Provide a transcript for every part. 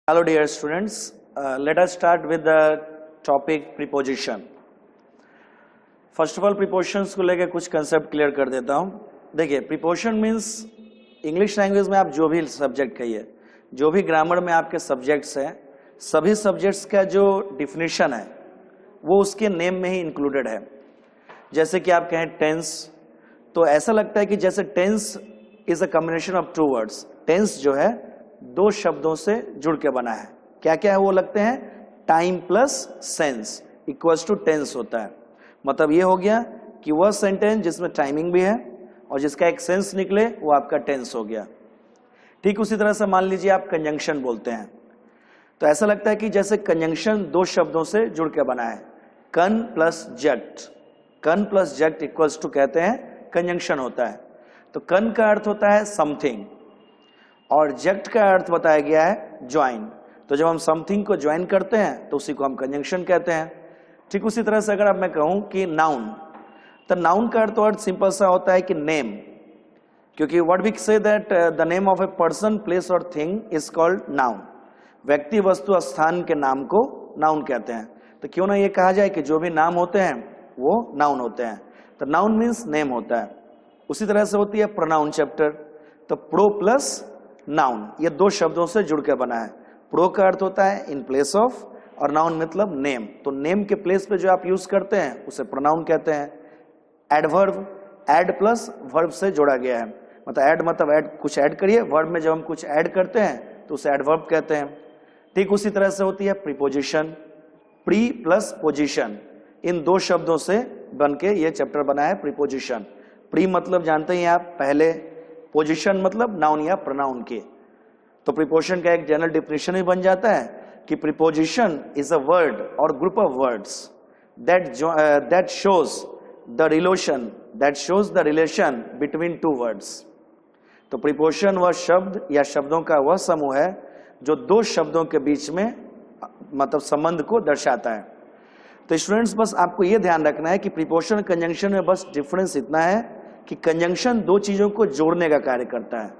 Hello dear students, let us start with the topic preposition. First of all prepositions को लेके कुछ concept clear कर देता हूँ. देखिए preposition means इंग्लिश लैंग्वेज में आप जो भी सब्जेक्ट कहिए, जो भी ग्रामर में आपके सब्जेक्ट्स हैं, सभी सब्जेक्ट्स का जो डिफिनेशन है वो उसके नेम में ही इंक्लूडेड है. जैसे कि आप कहें टेंस, तो ऐसा लगता है कि जैसे tense is a combination of two words. Tense जो है दो शब्दों से जुड़ के बना है. क्या क्या है वो लगते हैं? Time plus sense equals to tense होता है. मतलब ये हो गया कि वह सेंटेंस जिसमें टाइमिंग भी है और जिसका एक सेंस निकले वो आपका टेंस हो गया. ठीक उसी तरह से मान लीजिए आप कंजंक्शन बोलते हैं, तो ऐसा लगता है कि जैसे कंजंक्शन दो शब्दों से जुड़ के बना है. कन प्लस जट, कन प्लस जट इक्वल्स टू कहते हैं कंजंक्शन होता है. तो कन का अर्थ होता है समथिंग और जट का अर्थ बताया गया है ज्वाइन. तो जब हम समथिंग को ज्वाइन करते हैं तो उसी को हम कंजंक्शन कहते हैं. ठीक उसी तरह से अगर अब मैं कहूं कि नाउन, तो नाउन का अर्थ सिंपल सा होता है कि नेम, क्योंकि what we say that the name of a person, place और थिंग इज कॉल्ड नाउन. व्यक्ति, वस्तु, स्थान के नाम को नाउन कहते हैं. तो क्यों ना ये कहा जाए कि जो भी नाम होते हैं वो नाउन होते हैं. तो नाउन मीन्स नेम होता है. उसी तरह से होती है प्रोनाउन चैप्टर. तो प्रो प्लस नाउन, ये दो शब्दों से जुड़ के बना है. प्रो का अर्थ होता है इन प्लेस ऑफ और नाउन मतलब नेम. तो नेम के प्लेस पे जो आप यूज करते हैं उसे प्रोनाउन कहते हैं. एडवर्ब, एड प्लस वर्ब से जोड़ा गया है. मतलब एड मतलब ऐड, कुछ ऐड करिए. वर्ब में जब हम कुछ ऐड करते हैं तो उसे एडवर्ब कहते हैं. ठीक उसी तरह से होती है प्रीपोजिशन. प्री प्लस पोजिशन, इन दो शब्दों से बनके ये चैप्टर बना है प्रीपोजिशन. प्री मतलब जानते हैं आप पहले, पोजीशन मतलब नाउन या प्रोनाउन के. तो प्रीपोजिशन का एक जनरल डिफिनेशन भी बन जाता है कि प्रीपोजिशन इज अ वर्ड और group of words that shows the relation between two words. तो प्रीपोजिशन वह शब्द या शब्दों का वह समूह है जो दो शब्दों के बीच में मतलब संबंध को दर्शाता है. तो स्टूडेंट्स बस आपको यह ध्यान रखना है कि प्रीपोजिशन और कंजंक्शन में बस डिफरेंस इतना है कि कंजंक्शन दो चीजों को जोड़ने का कार्य करता है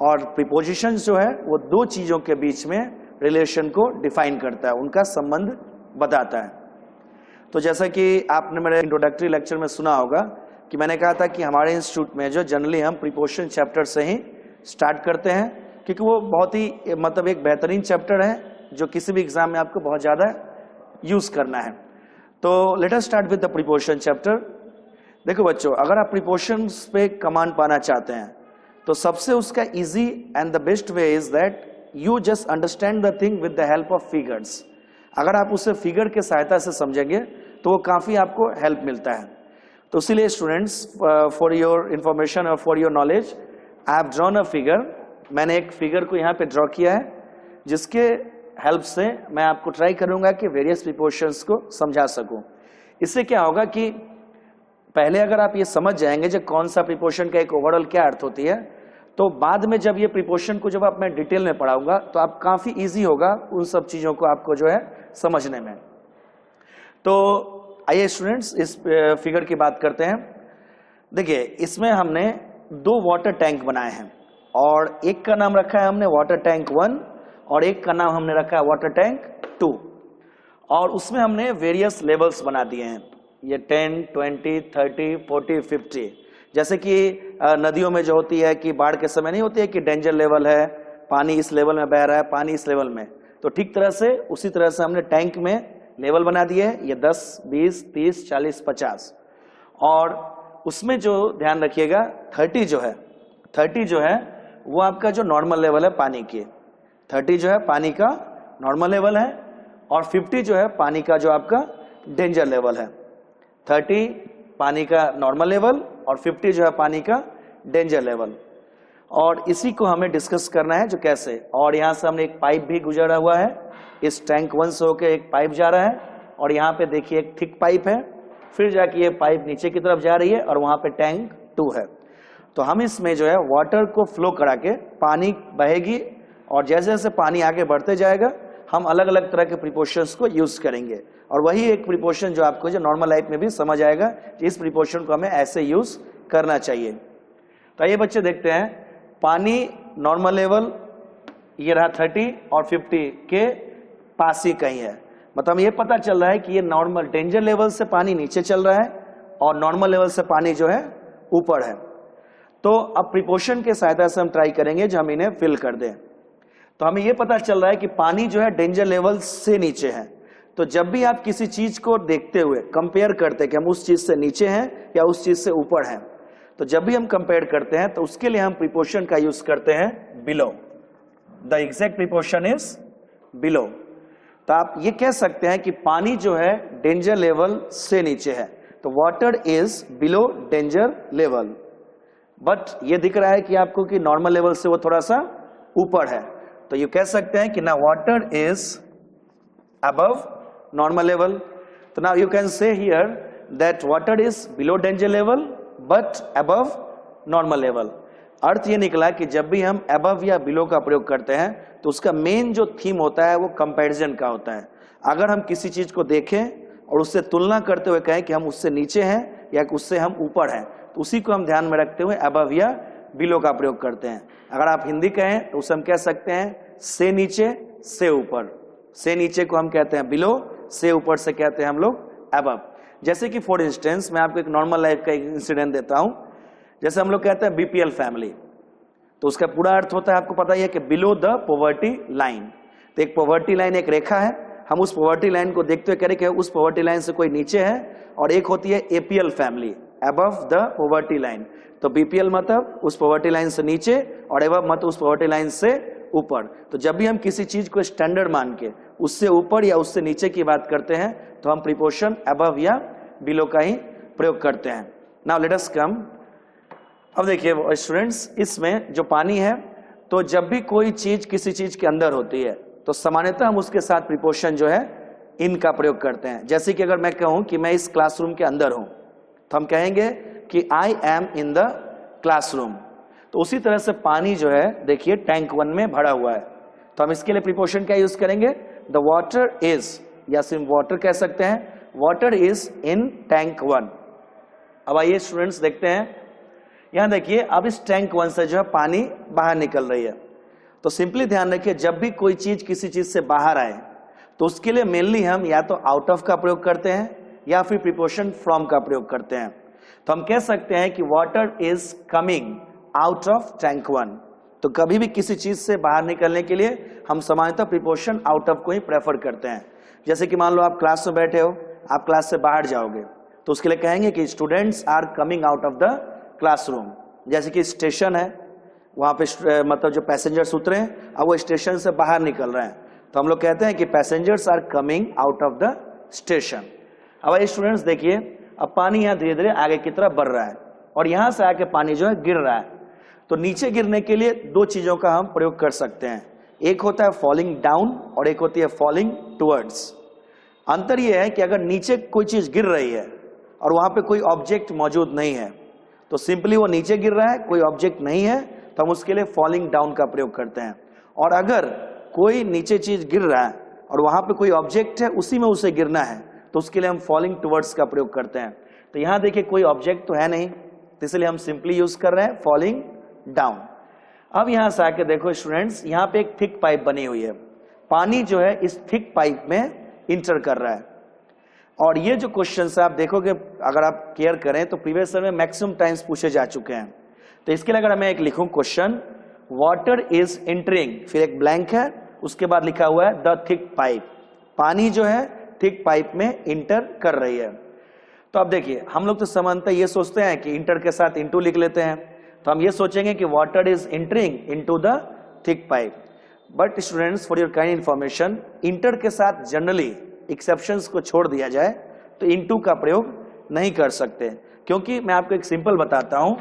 और प्रीपोजिशन जो है वो दो चीजों के बीच में रिलेशन को डिफाइन करता है, उनका संबंध बताता है. तो जैसा कि आपने मेरे इंट्रोडक्टरी लेक्चर में सुना होगा कि मैंने कहा था कि हमारे इंस्टीट्यूट में जो जनरली हम प्रीपोजिशन चैप्टर से ही स्टार्ट करते हैं, क्योंकि वो बहुत ही मतलब एक बेहतरीन चैप्टर है जो किसी भी एग्जाम में आपको बहुत ज्यादा यूज करना है. तो let us start with the preposition chapter. देखो बच्चों, अगर आप प्रीपोजिशंस पे कमांड पाना चाहते हैं तो सबसे उसका easy and the best way is that you just understand the thing with the help of figures. अगर आप उसे फिगर के सहायता से समझेंगे तो वो काफी आपको हेल्प मिलता है. तो इसीलिए स्टूडेंट्स, फॉर योर इंफॉर्मेशन और for your knowledge, I have drawn a figure. मैंने एक फिगर को यहाँ पे ड्रॉ किया है जिसके हेल्प से मैं आपको ट्राई करूंगा कि वेरियस प्रीपोजिशंस को समझा सकूं. इससे क्या होगा कि पहले अगर आप ये समझ जाएंगे जो कौन सा प्रीपोजिशन का एक ओवरऑल क्या अर्थ होती है, तो बाद में जब ये प्रीपोजिशन को जब आप मैं डिटेल में पढ़ाऊंगा तो आप काफी इजी होगा उन सब चीजों को आपको जो है समझने में. तो आइए स्टूडेंट्स इस फिगर की बात करते हैं. देखिए, इसमें हमने दो वाटर टैंक बनाए हैं और एक का नाम रखा है हमने वाटर टैंक 1 और एक का नाम हमने रखा है वाटर टैंक 2. और उसमें हमने वेरियस लेवल्स बना दिए हैं. ये 10, 20, 30, 40, 50. जैसे कि नदियों में जो होती है कि बाढ़ के समय नहीं होती है कि डेंजर लेवल है, पानी इस लेवल में बह रहा है, पानी इस लेवल में. तो ठीक तरह से उसी तरह से हमने टैंक में लेवल बना दिए हैं. ये 10, 20, 30, 40, 50. और उसमें जो ध्यान रखिएगा 30 जो है वो आपका जो नॉर्मल लेवल है पानी की. 30 जो है पानी का नॉर्मल लेवल है और 50 जो है पानी का जो आपका डेंजर लेवल है. 30 पानी का नॉर्मल लेवल और 50 जो है पानी का डेंजर लेवल. और इसी को हमें डिस्कस करना है जो कैसे. और यहाँ से हमने एक पाइप भी गुजरा हुआ है. इस टैंक 1 से होकर एक पाइप जा रहा है और यहाँ पे देखिए एक थिक पाइप है, फिर जाके ये पाइप नीचे की तरफ जा रही है और वहां पे टैंक 2 है. तो हम इसमें जो है वाटर को फ्लो करा के पानी बहेगी और जैसे जैसे पानी आगे बढ़ते जाएगा हम अलग अलग तरह के प्रीपोजिशंस को यूज करेंगे. और वही एक प्रीपोजिशन जो आपको जो नॉर्मल लाइफ में भी समझ आएगा कि इस प्रीपोजिशन को हमें ऐसे यूज करना चाहिए. तो ये बच्चे देखते हैं, पानी नॉर्मल लेवल ये रहा 30 और 50 के पास ही कहीं है। मतलब ये पता चल रहा है कि ये नॉर्मल डेंजर लेवल से पानी नीचे चल रहा है और नॉर्मल लेवल से पानी जो है ऊपर है। तो अब प्रीपोशन के सहायता से हम ट्राई करेंगे जो हम इन्हें फिल कर दें। तो हमें यह पता चल रहा है कि पानी जो है डेंजर लेवल से नीचे है। तो जब भी आप किसी चीज को देखते हुए कंपेयर करते हैं कि हम उस चीज से नीचे हैं या उस चीज से ऊपर हैं, तो जब भी हम कंपेयर करते हैं तो उसके लिए हम प्रीपोशन का यूज करते हैं below. The exact preposition is below. तो आप ये कह सकते हैं कि पानी जो है डेंजर लेवल से नीचे है, तो water is below danger level. But ये दिख रहा है कि आपको कि नॉर्मल लेवल से वो थोड़ा सा ऊपर है, तो ये कह सकते हैं कि ना water is above normal level. तो now you can say here that water is below danger level but above normal level. अर्थ ये निकला कि जब भी हम अबव या बिलो का प्रयोग करते हैं तो उसका मेन जो थीम होता है वो कंपैरिजन का होता है। अगर हम किसी चीज को देखें और उससे तुलना करते हुए कहें कि हम उससे नीचे हैं या उससे हम ऊपर हैं, तो उसी को हम ध्यान में रखते हुए अबव या बिलो का प्रयोग करते हैं। अगर आप हिंदी कहें तो उसे हम कह सकते हैं से नीचे से ऊपर। से नीचे को हम कहते हैं बिलो, से ऊपर से कहते हैं हम लोग अबव। जैसे कि फॉर इंस्टेंस मैं आपको एक नॉर्मल लाइफ का इंसिडेंट देता हूं। जैसे हम लोग कहते हैं बीपीएल फैमिली, तो उसका पूरा अर्थ होता है आपको पता ही है कि बिलो द पॉवर्टी लाइन। तो एक पॉवर्टी लाइन एक रेखा है, हम उस पॉवर्टी लाइन को देखते हुए कह रहे कि उस पॉवर्टी लाइन से कोई नीचे है, और एक होती है APL family, above the poverty line. तो बीपीएल मतलब उस पॉवर्टी लाइन से नीचे और अबव मतलब उस पॉवर्टी लाइन से ऊपर। तो जब भी हम किसी चीज को स्टैंडर्ड मान के उससे ऊपर या उससे नीचे की बात करते हैं तो हम प्रीपोशन अबव या बिलो का ही प्रयोग करते हैं। नाउ लेट अस कम। अब देखिए स्टूडेंट्स, इसमें जो पानी है, तो जब भी कोई चीज किसी चीज के अंदर होती है तो सामान्यतः हम उसके साथ प्रीपोशन जो है इन का प्रयोग करते हैं। जैसे कि अगर मैं कहूं कि मैं इस क्लासरूम के अंदर हूं, तो हम कहेंगे कि I am in the classroom. तो उसी तरह से पानी जो है देखिए टैंक 1 में भरा हुआ है, तो हम इसके लिए प्रीपोशन क्या यूज करेंगे, द वाटर इज, या सिर्फ वाटर कह सकते हैं, वाटर इज इन टैंक 1। अब आइए स्टूडेंट्स देखते हैं, यहां देखिए अब इस टैंक 1 से जो है पानी बाहर निकल रही है। तो सिंपली ध्यान रखिए, जब भी कोई चीज किसी चीज से बाहर आए तो उसके लिए मेनली हम या तो आउट ऑफ का प्रयोग करते हैं या फिर प्रीपोशन फ्रॉम का प्रयोग करते हैं। तो हम कह सकते हैं कि water is coming out of tank 1। तो कभी भी किसी चीज से बाहर निकलने के लिए हम सामान्यतः प्रीपोशन आउट ऑफ को ही प्रेफर करते हैं। जैसे कि मान लो आप क्लास में बैठे हो, आप क्लास से बाहर जाओगे, तो उसके लिए कहेंगे कि students are coming out of the classroom. जैसे कि स्टेशन है, वहां पे मतलब जो पैसेंजर्स उतरे हैं अब वो स्टेशन से बाहर निकल रहे हैं, तो हम लोग कहते हैं कि passengers are coming out of the station. अब ये स्टूडेंट्स देखिए, अब पानी यहाँ धीरे धीरे आगे की तरफ बढ़ रहा है और यहां से आके पानी जो है गिर रहा है। तो नीचे गिरने के लिए दो चीजों का हम प्रयोग कर सकते हैं, एक होता है फॉलिंग डाउन और एक होती है फॉलिंग टुवर्ड्स। अंतर यह है कि अगर नीचे कोई चीज गिर रही है और वहां पे कोई ऑब्जेक्ट मौजूद नहीं है, तो सिंपली वो नीचे गिर रहा है, कोई ऑब्जेक्ट नहीं है, तो हम उसके लिए फॉलिंग डाउन का प्रयोग करते हैं। और अगर कोई नीचे चीज गिर रहा है और वहां पे कोई ऑब्जेक्ट है, उसी में उसे गिरना है, तो उसके लिए हम फॉलिंग टुवर्ड्स का प्रयोग करते हैं। तो यहां देखिए कोई ऑब्जेक्ट तो है नहीं, तो इसलिए हम सिंपली यूज कर रहे हैं फॉलिंग डाउन। अब यहां से आके देखो स्टूडेंट्स, यहां पे एक थिक पाइप बनी हुई है, पानी जो है इस थिक पाइप में इंटर कर रहा है। और ये जो क्वेश्चन आप देखोगे, अगर आप केयर करें तो प्रीवियस ईयर में मैक्सिमम टाइम्स पूछे जा चुके हैं। तो इसके लिए अगर मैं एक लिखूं क्वेश्चन, वाटर इज एंटरिंग, फिर एक ब्लैंक है, उसके बाद लिखा हुआ है द थिक पाइप, पानी जो है थिक पाइप में इंटर कर रही है। तो अब देखिए, हम लोग तो सामान्यतः ये सोचते हैं कि इंटर के साथ इनटू लिख लेते हैं, तो हम ये सोचेंगे कि water is entering into the thick pipe. But students, for your kind information, inter के साथ जनरली एक्सेप्शंस को छोड़ दिया जाए तो इनटू का प्रयोग नहीं कर सकते, क्योंकि मैं आपको एक सिंपल बताता हूं,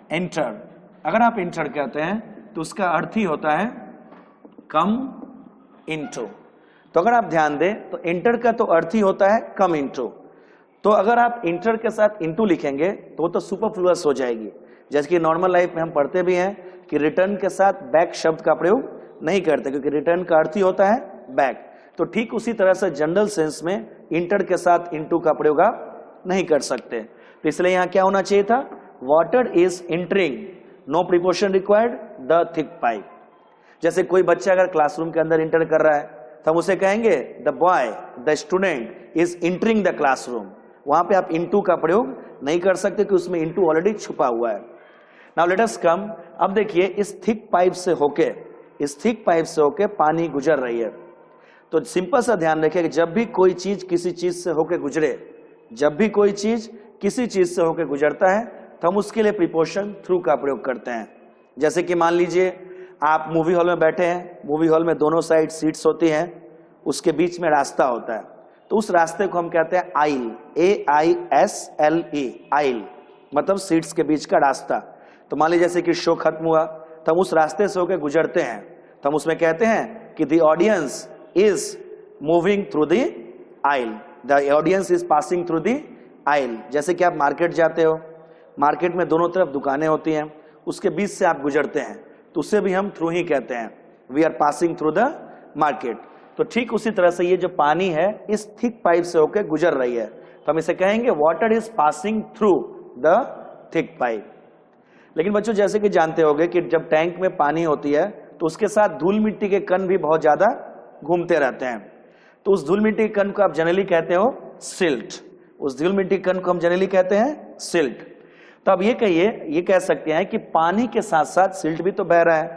एंटर, अगर आप एंटर कहते हैं तो उसका अर्थ ही होता है कम इनटू। तो अगर आप ध्यान दें तो एंटर का तो अर्थ ही होता है कम इनटू। तो अगर आप इंटर के साथ इनटू लिखेंगे तो वो तो सुपरफ्लुअस हो जाएगी। जैसे कि नॉर्मल लाइफ में हम पढ़ते भी हैं कि रिटर्न के साथ बैक शब्द का प्रयोग नहीं करते, क्योंकि रिटर्न का अर्थ ही होता है बैक। तो ठीक उसी तरह से जनरल सेंस में इंटर के साथ इनटू का प्रयोग आप नहीं कर सकते। तो इसलिए यहां क्या होना चाहिए था, water is entering, no preposition required, the thick pipe. जैसे कोई बच्चा अगर क्लासरूम के अंदर इंटर कर रहा है तो हम उसे कहेंगे the boy, the student is entering the classroom. वहां पे आप इनटू का प्रयोग नहीं कर सकते कि उसमें इनटू ऑलरेडी छुपा हुआ है। नाउ लेट अस कम, अब देखिए इस थिक पाइप से होके पानी गुजर रही है। तो सिंपल सा ध्यान रखिए कि जब भी कोई चीज किसी चीज से होके गुजरे, जब भी कोई चीज किसी चीज से होके गुजरता है तो हम उसके लिए प्रीपोजिशन थ्रू का प्रयोग करते हैं। जैसे कि मान लीजिए आप मूवी हॉल में बैठे हैं, मूवी हॉल में दोनों साइड सीट्स होती हैं, उसके बीच में रास्ता होता है, तो उस रास्ते को हम कहते हैं आइल, AISLE, आइल मतलब सीट्स के बीच का रास्ता। तो मान लीजिए जैसे कि शो खत्म हुआ तो हम उस रास्ते से होकर गुजरते हैं, तो हम उसमें कहते हैं कि the audience is moving through the aisle, the audience is passing through the aisle. जैसे कि आप मार्केट जाते हो, मार्केट में दोनों तरफ दुकानें होती हैं, उसके बीच से आप गुजरते हैं तो उसे भी हम थ्रू ही कहते हैं, we are passing through the market. तो ठीक उसी तरह से ये जो पानी है इस थिक पाइप से होकर गुजर रही है, तो हम इसे कहेंगे water is passing through the thick pipe. लेकिन बच्चों जैसे कि जानते होंगे कि जब टैंक में पानी होती है तो उसके साथ धूल मिट्टी के कण भी बहुत ज्यादा घूमते रहते हैं, तो उस धूल मिट्टी के कण को आप जनरली कहते हो सिल्ट, उस धूल मिट्टी के कण को हम जनरली कहते हैं सिल्ट। तो अब ये कहिए, ये कह सकते हैं कि पानी के साथ साथ सिल्ट भी तो बह रहा है,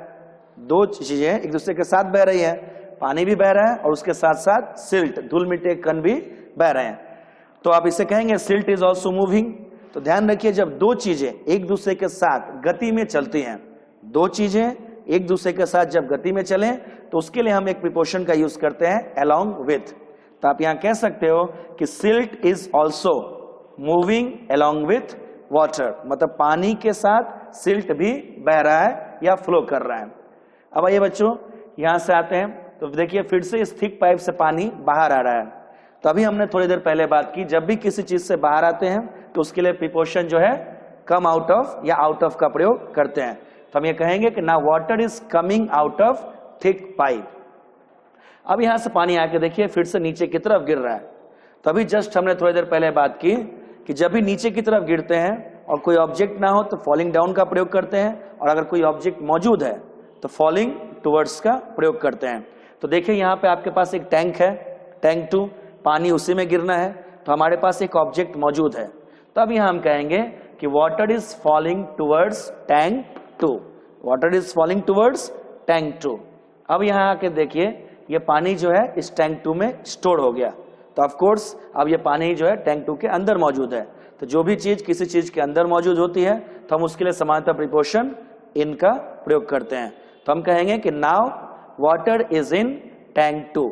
दो चीजें एक दूसरे के साथ बह रही है, पानी भी बह रहा है और उसके साथ साथ सिल्ट, धूल मिट्टी के कण भी बह रहे हैं, तो आप इसे कहेंगे सिल्ट इज ऑल्सो मूविंग। तो ध्यान रखिए जब दो चीजें एक दूसरे के साथ गति में चलती हैं, दो चीजें एक दूसरे के साथ जब गति में चलें तो उसके लिए हम एक प्रीपोजिशन का यूज करते हैं अलोंग विथ। तो आप यहां कह सकते हो कि silt is also moving along with water, मतलब पानी के साथ सिल्ट भी बह रहा है या फ्लो कर रहा है। अब आइए बच्चों यहां से आते हैं, तो देखिए फिर से इस थिक पाइप से पानी बाहर आ रहा है। तो अभी हमने थोड़ी देर पहले बात की, जब भी किसी चीज से बाहर आते हैं तो उसके लिए प्रीपोजिशन जो है कम आउट ऑफ या आउट ऑफ का प्रयोग करते हैं। तो हम ये कहेंगे कि now water is coming out of thick pipe. अब यहां से पानी आके देखिए फिर से नीचे की तरफ गिर रहा है। तभी जस्ट हमने थोड़ी देर पहले बात की कि जब भी नीचे की तरफ गिरते हैं और कोई ऑब्जेक्ट ना हो तो फॉलिंग डाउन का प्रयोग करते हैं, और अगर कोई ऑब्जेक्ट मौजूद है तो फॉलिंग टुवर्ड्स का प्रयोग करते हैं। तो देखिए यहाँ पे आपके पास एक टैंक है, टैंक 2, पानी उसी में गिरना है, तो हमारे पास एक ऑब्जेक्ट मौजूद है, तो अब यहाँ हम कहेंगे कि water is falling towards tank 2, water is falling towards tank 2। अब यहाँ आके देखिए ये पानी जो है इस टैंक 2 में स्टोर हो गया, तो ऑफ कोर्स अब ये पानी जो है टैंक 2 के अंदर मौजूद है। तो जो भी चीज किसी चीज के अंदर मौजूद होती है तो हम उसके लिए समानता प्रीपोजिशन इन का प्रयोग करते हैं। तो हम कहेंगे कि now water is in tank 2।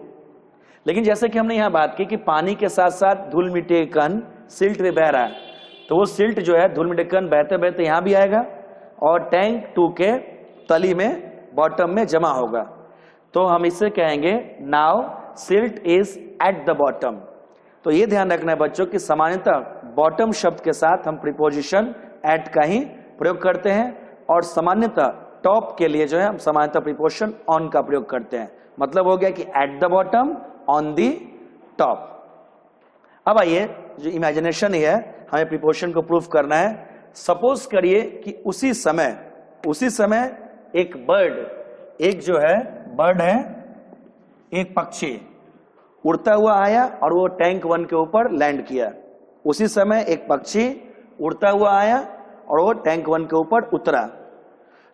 लेकिन जैसे कि हमने यहाँ बात की कि पानी के साथ साथ धूल मिट्टी के कण सिल्ट भी बह रहा है, तो वो सिल्ट जो है धूल मिट्टी के कण बहते बहते यहाँ भी आएगा और टैंक 2 के तली में बॉटम में जमा होगा। तो हम इससे कहेंगे now silt is at the bottom. तो ये ध्यान रखना है बच्चों कि सामान्यतः बॉटम शब्द के साथ हम प्रीपोजिशन एट का ही प्रयोग करते हैं, और सामान्यतः टॉप के लिए जो है हम सामान्यतः प्रीपोजिशन ऑन का प्रयोग करते हैं। मतलब हो गया कि at the bottom, on the top. अब आइए जो इमेजिनेशन है हमें प्रीपोजिशन को प्रूफ करना है। सपोज करिए कि उसी समय एक बर्ड, एक जो है बर्ड है, एक पक्षी उड़ता हुआ आया और वो टैंक 1 के ऊपर लैंड किया। उसी समय एक पक्षी उड़ता हुआ आया और वो टैंक 1 के ऊपर उतरा।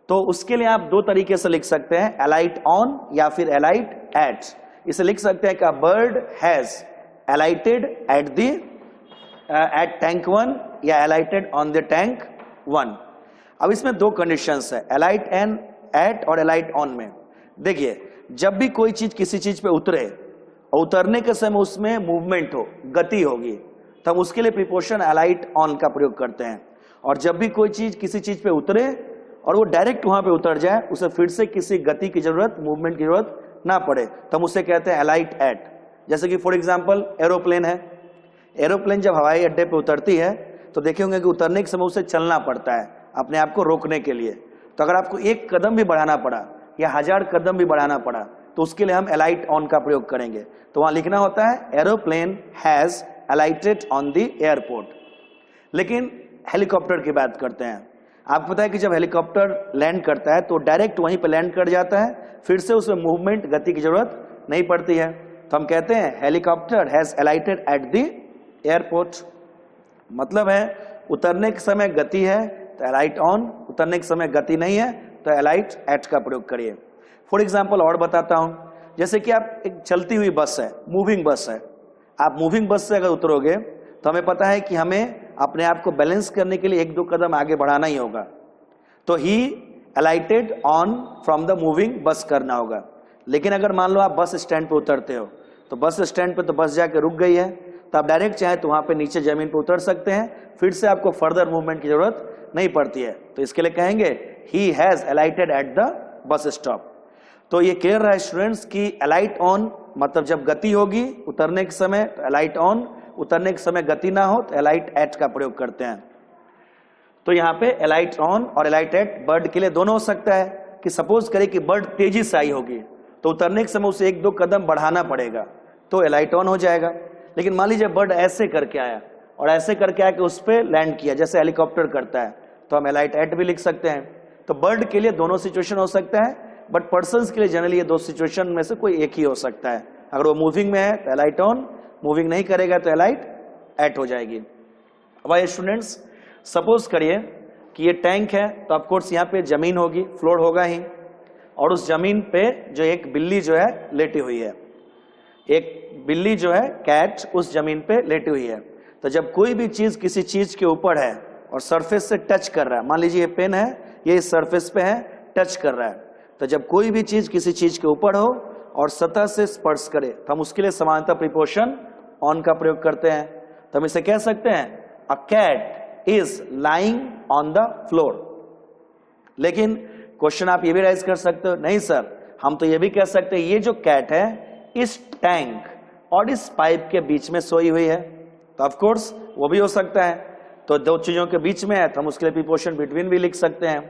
तो उसके लिए आप दो तरीके से लिख सकते हैं, अलाइट ऑन या फिर अलाइट एट। इसे लिख सकते हैं कि bird has alighted at tank 1 या अलाइटेड ऑन द टैंक 1। अब इसमें दो कंडीशंस है, अलाइट एंड एट और अलाइट ऑन में। देखिए जब भी कोई चीज किसी चीज पे उतरे और उतरने के समय उसमें मूवमेंट हो, गति होगी, तो हम उसके लिए प्रीपोजिशन अलाइट ऑन का प्रयोग करते हैं। और जब भी कोई चीज किसी चीज पे उतरे और वो डायरेक्ट वहां पे उतर जाए, उसे फिर से किसी गति की जरूरत, मूवमेंट की जरूरत ना पड़े, तो हम उसे कहते हैं अलाइट एट। जैसे कि फॉर एग्जांपल एरोप्लेन है, एरोप्लेन जब हवाई अड्डे पे उतरती है तो देखे होंगे कि उतरने के समय उसे चलना पड़ता है अपने आप को रोकने के लिए। तो अगर आपको एक कदम भी बढ़ाना पड़ा या 1000 कदम भी बढ़ाना पड़ा तो उसके लिए हम अलाइट ऑन का प्रयोग करेंगे। तो वहां लिखना होता है aeroplane has अलाइटेड on the airport. लेकिन हेलीकॉप्टर की बात करते हैं। आपको पता है कि जब हेलीकॉप्टर लैंड करता है तो डायरेक्ट वहीं पे लैंड कर जाता है, फिर से उसमें मूवमेंट, गति की जरूरत नहीं पड़ती है। तो हम कहते हैं helicopter has alighted at the airport. मतलब है उतरने के समय गति है तो अलाइट ऑन, उतरने के समय गति नहीं है तो अलाइट एट का प्रयोग करिए। फॉर एग्जाम्पल और बताता हूं, जैसे कि आप एक चलती हुई बस है, मूविंग बस है, आप मूविंग बस से अगर उतरोगे तो हमें पता है कि हमें अपने आप को बैलेंस करने के लिए एक दो कदम आगे बढ़ाना ही होगा। तो he alighted on from the moving bus करना होगा। लेकिन अगर मान लो आप बस स्टैंड पे उतरते हो तो बस स्टैंड पे तो बस जाके रुक गई है, तो आप डायरेक्ट चाहे तो वहां पे नीचे जमीन पे उतर सकते हैं, फिर से आपको फर्दर मूवमेंट की जरूरत नहीं पड़ती है। तो इसके लिए कहेंगे he has alighted at the bus stop. तो ये क्लियर रहा स्टूडेंट्स की अलाइट ऑन मतलब जब गति होगी उतरने के समय तो अलाइट ऑन, उतरने के समय गति ना हो तो अलाइट एट का प्रयोग करते हैं। तो यहाँ पे अलाइट ऑन और अलाइट एट बर्ड के लिए दोनों हो सकता है कि सपोज करें कि बर्ड तेजी से आई होगी तो उतरने के समय उसे एक दो कदम बढ़ाना पड़ेगा तो अलाइट ऑन हो जाएगा। लेकिन मान लीजिए बर्ड ऐसे करके आया और ऐसे करके आके उस पर लैंड किया जैसे हेलीकॉप्टर करता है तो हम अलाइट एट भी लिख सकते हैं। तो बर्ड के लिए दोनों सिचुएशन हो सकता है, बट पर्सन्स के लिए जनरली ये दो सिचुएशन में से कोई एक ही हो सकता है। अगर वो मूविंग में है तो अलाइट ऑन, मूविंग नहीं करेगा तो अलाइट एट हो जाएगी। अब आइए स्टूडेंट्स, सपोज करिए कि ये टैंक है तो ऑफकोर्स यहाँ पे जमीन होगी, फ्लोर होगा ही, और उस जमीन पे जो एक बिल्ली जो है लेटी हुई है, एक बिल्ली जो है कैट उस जमीन पे लेटी हुई है। तो जब कोई भी चीज किसी चीज के ऊपर है और सरफेस से टच कर रहा है, मान लीजिए ये पेन है, ये इस सरफेस पे है, टच कर रहा है, तो जब कोई भी चीज किसी चीज के ऊपर हो और सतह से स्पर्श करे तो हम उसके लिए समानता प्रीपोजिशन ऑन का प्रयोग करते हैं। तो हम इसे कह सकते हैं a cat is lying on the floor. लेकिन क्वेश्चन आप ये भी राइज कर सकते हो, नहीं सर हम तो ये भी कह सकते हैं ये जो कैट है इस टैंक और इस पाइप के बीच में सोई हुई है। तो ऑफ कोर्स वो भी हो सकता है। तो दो चीजों के बीच में है तो हम उसके लिए प्रीपोजिशन बिटवीन भी लिख सकते हैं।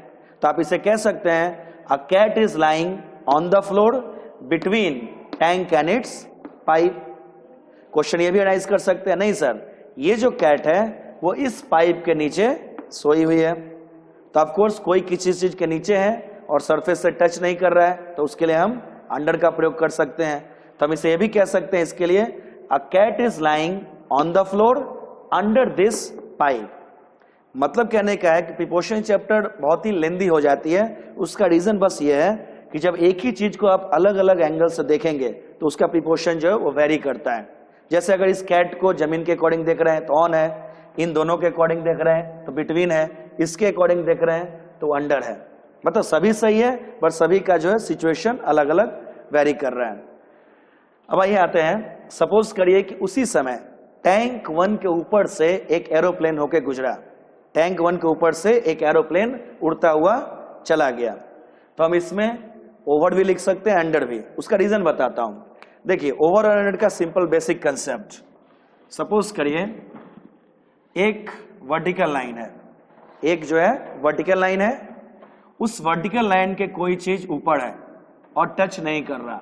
तो आप इसे कह सकते हैं a cat is lying on the floor between tank and its pipe. Question ये भी राइज कर सकते हैं, नहीं सर ये जो कैट है वो इस पाइप के नीचे सोई हुई है। तो ऑफ कोर्स कोई किसी चीज के नीचे है और सरफेस से टच नहीं कर रहा है तो उसके लिए हम अंडर का प्रयोग कर सकते हैं। तो हम इसे ये भी कह सकते हैं इसके लिए a cat is lying on the floor under this pipe. मतलब कहने का है कि प्रीपोजिशन चैप्टर बहुत ही लेंदी हो जाती है। उसका रीजन बस ये है कि जब एक ही चीज को आप अलग अलग एंगल से देखेंगे तो उसका प्रीपोजिशन जो है वो वेरी करता है। जैसे अगर इस कैट को जमीन के अकॉर्डिंग देख रहे हैं तो ऑन है, इन दोनों के अकॉर्डिंग देख रहे हैं तो बिटवीन है, इसके अकॉर्डिंग देख रहे हैं तो अंडर है। मतलब सभी सही है पर सभी का जो है सिचुएशन अलग अलग वेरी कर रहा है। अब आइए आते हैं, सपोज करिए कि उसी समय टैंक 1 के ऊपर से एक एरोप्लेन होके गुजरा, टैंक 1 के ऊपर से एक एरोप्लेन उड़ता हुआ चला गया। तो हम इसमें ओवर भी लिख सकते हैं, अंडर भी। उसका रीजन बताता हूं। देखिए ओवर और अंडर का सिंपल बेसिक कंसेप्ट, सपोज करिए एक वर्टिकल लाइन है, एक जो है वर्टिकल लाइन है, उस वर्टिकल लाइन के कोई चीज ऊपर है और टच नहीं कर रहा।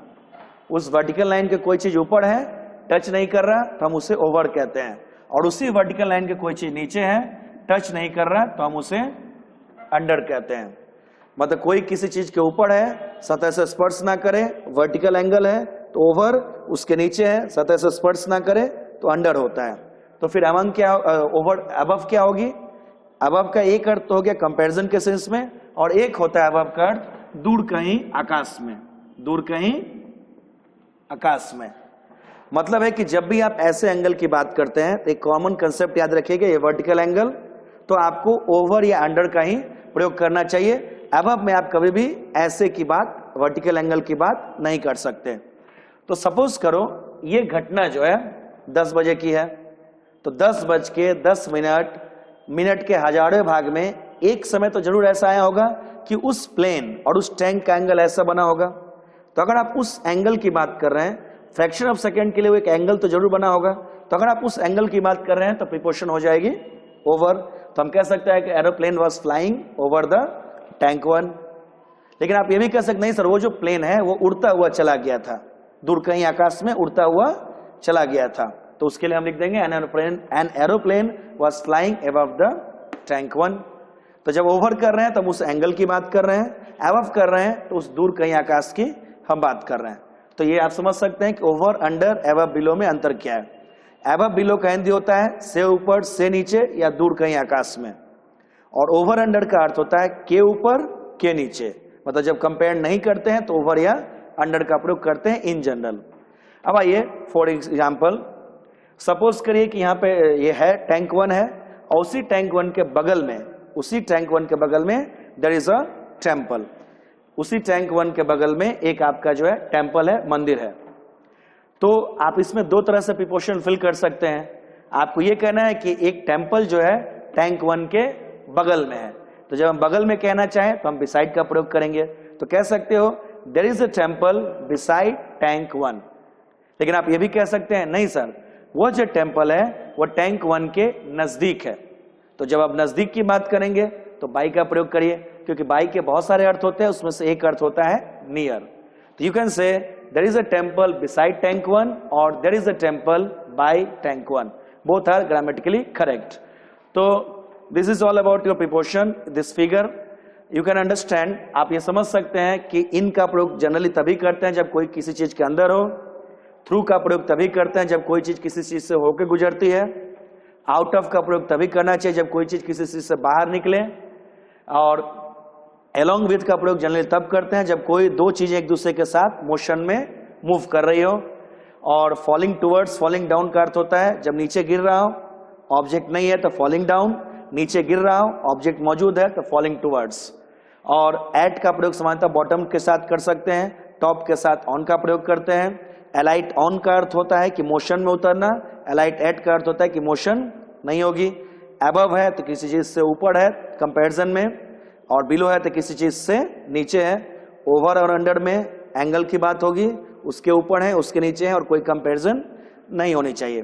उस वर्टिकल लाइन के कोई चीज ऊपर है, टच नहीं कर रहा तो हम उसे ओवर कहते हैं। और उसी वर्टिकल लाइन के कोई चीज नीचे है, टच नहीं कर रहा तो हम उसे अंडर कहते हैं। मतलब कोई किसी चीज के ऊपर है, सतह से स्पर्श ना करे, वर्टिकल एंगल है तो ओवर, उसके नीचे है सतह से स्पर्श ना करे तो अंडर होता है। तो फिर अमंग क्या, ओवर अबव क्या होगी? अबव का एक अर्थ तो हो गया कंपैरिजन के सेंस में, और एक होता है अबव का अर्थ दूर कहीं आकाश में, दूर कहीं आकाश में। मतलब है कि जब भी आप ऐसे एंगल की बात करते हैं तो एक कॉमन कंसेप्ट याद रखिएगा, ये वर्टिकल एंगल तो आपको ओवर या अंडर का ही प्रयोग करना चाहिए। अबव में आप कभी भी ऐसे की बात, वर्टिकल एंगल की बात नहीं कर सकते। तो सपोज करो ये घटना जो है 10 बजे की है, तो 10:10 मिनट के हजारों भाग में एक समय तो जरूर ऐसा आया होगा कि उस प्लेन और उस टैंक का एंगल ऐसा बना होगा। तो अगर आप उस एंगल की बात कर रहे हैं, फ्रैक्शन ऑफ सेकंड के लिए वो एक एंगल तो जरूर बना होगा। तो अगर आप उस एंगल की बात कर रहे हैं तो प्रीपोजिशन हो जाएगी ओवर। तो हम कह सकते हैं कि aeroplane was flying over the tank 1। लेकिन आप ये भी कह सकते नहीं सर वो जो प्लेन है वो उड़ता हुआ चला गया था, दूर कहीं आकाश में उड़ता हुआ चला गया था। तो उसके लिए हम लिख देंगे an aeroplane was flying above the tank 1। तो जब ओवर कर रहे हैं तो हम उस एंगल की बात कर रहे हैं, एबव कर रहे हैं तो उस दूर कहीं आकाश की हम बात कर रहे हैं। तो ये आप समझ सकते हैं कि ओवर, अंडर, एबव, बिलो में अंतर क्या है। एबव बिलो का हिंदी होता है से ऊपर, से नीचे या दूर कहीं आकाश में, और ओवर अंडर का अर्थ होता है के ऊपर, के नीचे। मतलब जब कंपेयर नहीं करते हैं तो ओवर या अंडर का प्रयोग करते हैं इन जनरल। अब आइए फॉर एग्जाम्पल, सपोज करिए कि यहाँ पे ये है टैंक 1 है, और उसी टैंक 1 के बगल में, उसी टैंक 1 के बगल में देयर इज अ टेम्पल। उसी टैंक 1 के बगल में एक आपका जो है टेम्पल है, मंदिर है। तो आप इसमें दो तरह से प्रीपोजिशन फिल कर सकते हैं। आपको ये कहना है कि एक टेम्पल जो है टैंक 1 के बगल में है, तो जब हम बगल में कहना चाहें तो हम बिसाइड का प्रयोग करेंगे। तो कह सकते हो there is a temple beside tank 1। लेकिन आप ये भी कह सकते हैं नहीं सर, वो जो टेम्पल है वो टैंक 1 के नजदीक है। तो जब आप नजदीक की बात करेंगे तो बाई का प्रयोग करिए, क्योंकि बाई के बहुत सारे अर्थ होते हैं, उसमें से एक अर्थ होता है नियर। तो you can say there is a temple beside tank 1 और there is a temple by tank 1, both are grammatically correct. तो this is all about your preposition. This figure you can understand, आप ये समझ सकते हैं कि इन का प्रयोग जनरली तभी करते हैं जब कोई किसी चीज के अंदर हो, थ्रू का प्रयोग तभी करते हैं जब कोई चीज किसी चीज से होकर गुजरती है, आउट ऑफ का प्रयोग तभी करना चाहिए जब कोई चीज किसी चीज से बाहर निकले, और along with का प्रयोग जनरली तब करते हैं जब कोई दो चीजें एक दूसरे के साथ मोशन में मूव कर रही हो। और फॉलिंग टुवर्ड्स, फॉलिंग डाउन का अर्थ होता है जब नीचे गिर रहा हो, ऑब्जेक्ट नहीं है तो फॉलिंग डाउन, नीचे गिर रहा हो, ऑब्जेक्ट मौजूद है तो फॉलिंग टुवर्ड्स। और एट का प्रयोग सामान्यतः बॉटम के साथ कर सकते हैं, टॉप के साथ ऑन का प्रयोग करते हैं। एलाइट ऑन का अर्थ होता है कि मोशन में उतरना, एलाइट एट का अर्थ होता है कि मोशन नहीं होगी। एबव है तो किसी चीज से ऊपर है कंपैरिजन में, और बिलो है तो किसी चीज से नीचे है। ओवर और अंडर में एंगल की बात होगी, उसके ऊपर है, उसके नीचे है, और कोई कंपैरिजन नहीं होनी चाहिए।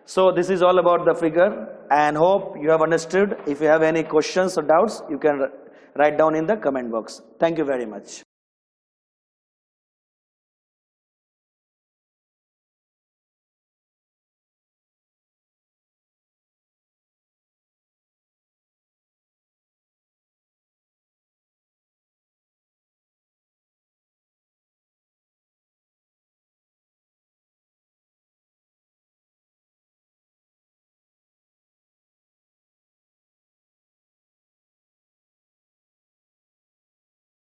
So this is all about the figure and hope you have understood. If you have any questions और doubts you can write down in the comment box. Thank you very much.